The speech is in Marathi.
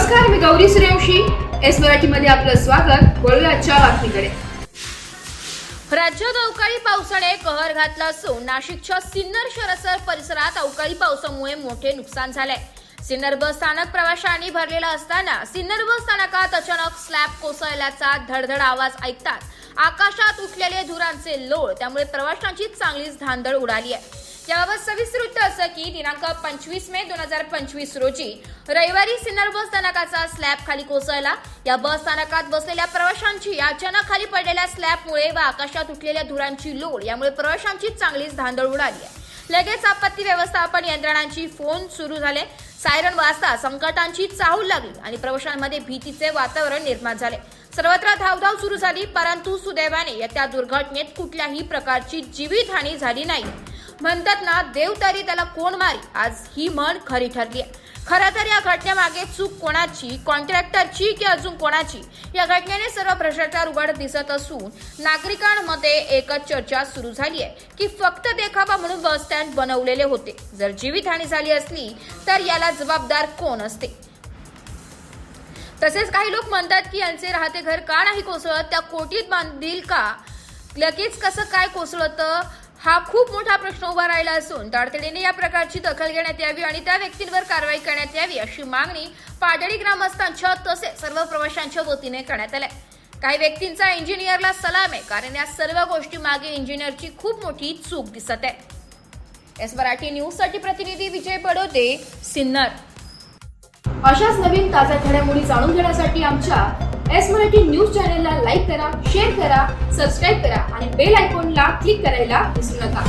नमस्कार, मी गौरी सूर्यवंशी. एस मराठीमध्ये आपलं स्वागत. वळूया आजच्या बातमीकडे. राज्यात अवकाळी पावसाने कहर घातला असून नाशिकच्या सिन्नर शहर परिसरात अवकाळी पावसामुळे मोठे नुकसान झाले. सिन्नर बस स्थानक प्रवाशांनी भरलेला असताना सिन्नर बस स्थानकात अचानक स्लॅब कोसळल्याचा धडधड आवाज ऐकताच आकाशात उठलेले धुरांचे लोळ, त्यामुळे प्रवाशांची चांगलीच धांदळ उडाली आहे. याबाबत सविस्तर वृत्त असं की दिनांक 25 मे 2025 रोजी रविवारी सिन्नर बस स्थानकाचा स्लॅब खाली कोसळला. या बस स्थानकात बसलेल्या प्रवाशांची अचानक खाली पडलेल्या स्लॅबमुळे व आकाशात उठलेल्या धुरांची लोळ यामुळे प्रवाशांची चांगलीच धांदळ उडाली आहे. लगेच आपत्ती व्यवस्थापन यंत्रणांची फोन सुरू झाले. सायरन वाजता संकटांची चाहूल लागली आणि प्रवाशांमध्ये भीतीचे वातावरण निर्माण झाले. सर्वत्र धावधाव सुरू झाली, परंतु सुदैवाने या दुर्घटनेत कुठल्याही प्रकारची जीवितहानी झाली नाही. म्हणतात ना, देव तरी त्याला कोण मारी, आज ही म्हण खरी ठरली आहे. खरं तर या घटनेमागे चूक कोणाची, कॉन्ट्रॅक्टरची की अजून कोणाची, या घटनेने सर्व भ्रष्टाचार उघड दिसत असून नागरिकांमध्ये एकच चर्चा सुरू झाली आहे की फक्त देखावा म्हणून बस स्टँड बनवलेले होते. जर जीवितहानी झाली असली तर याला जबाबदार कोण असते? तसेच काही लोक म्हणतात की यांचे राहते घर का नाही कोसळत, त्या कोठीत बांधील का, लगेच कसं काय कोसळतं, हा खूप मोठा प्रश्न उभा राहिला असून तातडीने या प्रकारची दखल घेण्यात यावी आणि त्या व्यक्तींवर कारवाई करण्यात यावी अशी मागणी पाडळी ग्रामस्थांच्या तसेच सर्व प्रवाशांच्या वतीने करण्यात आली. काही व्यक्तींचा इंजिनियरला सलाम आहे, कारण या सर्व गोष्टी मागे इंजिनियरची खूप मोठी चूक दिसत आहे. एस मराठी न्यूज साठी प्रतिनिधी विजय बडोदे, सिन्नर. अशाच नवीन ताज्या घडामोडी जाणून घेण्यासाठी आमच्या एस मराठी न्यूज चॅनलला लाईक करा, शेअर करा, सबस्क्राईब करा आणि बेल आयकॉनला क्लिक करायला विसरू नका.